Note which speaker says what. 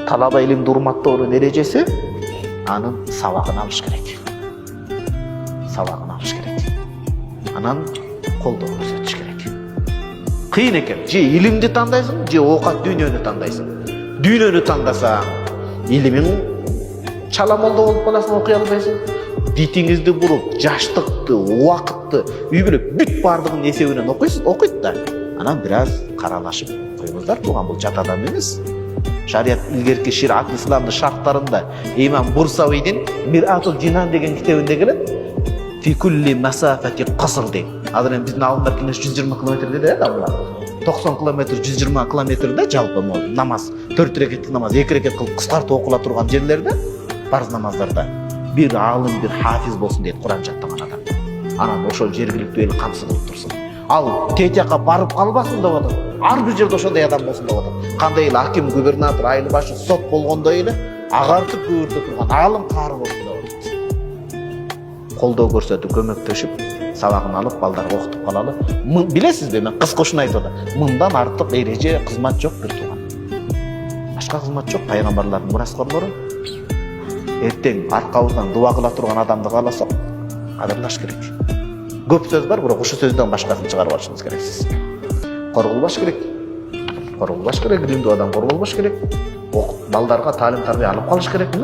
Speaker 1: талаба илимди урматтоонун эрежеси анын сабагын алыш керек. Сабагын алыш керек. Анан колдоо көрсөтүш керек. Кыйын экен. Же илимди тандайсың, же оокат дүйнөнү тандайсың. Дүйнөнү тандасаң, илимиң чала молдо болуп каласың, окуй албайсың. Дитиңизди буруп, жаштыкты, убакытты, үй бүлө бүт бардыгын эсебинен окуйт да. Анан бир аз каралашып койгуңуздар, бул жат адам эмес. Шарият илгерки шириат исламдын шарттарында имам Бурсавийдин Мир'атул Джинан деген китебинде келет. Фи кулли масафати каср дейт. Азыр эми биздин алымдар 120 км деди да булар. 90 км, 120 км жалпы намаз, 4 рекеттик намаз, 2 рекет кылып кыскартып окула турган жерлерде, парз намаздарда бир алым, бир хафиз болсун дейт Куран жаттаган адам. Анан ошол жергиликтүү эл камсы кылып турсун. Ал тет жака барып калбасын деп атат. Ар бир жерде ошондой адам болсун деп атат. Кандай эле аким, губернатор, айыл башы, сот болгондой эле агартып көбүртө турган алым кары болсун деп атат. Колдоо көрсөтүп, көмөктөшүп, сабагын алып, балдарга окутуп калалы. Билесизби, мен кыска ушуну айтып атам. Мындан артык эреже, кызмат жок бир тууган. Башка кызмат жок, пайгамбарлардын мураскорлору. Эртең аркабыздан дуа кыла турган адамды кааласак, кадырлаш керек. Көп сөз бар, бирок ушул сөздөн башкасын чыгарып алышыңыз керексиз. Корголбаш керек. Корголбаш керек, илимдүү адам корголбаш керек. Балдарга таалим тарбия алып калыш керек.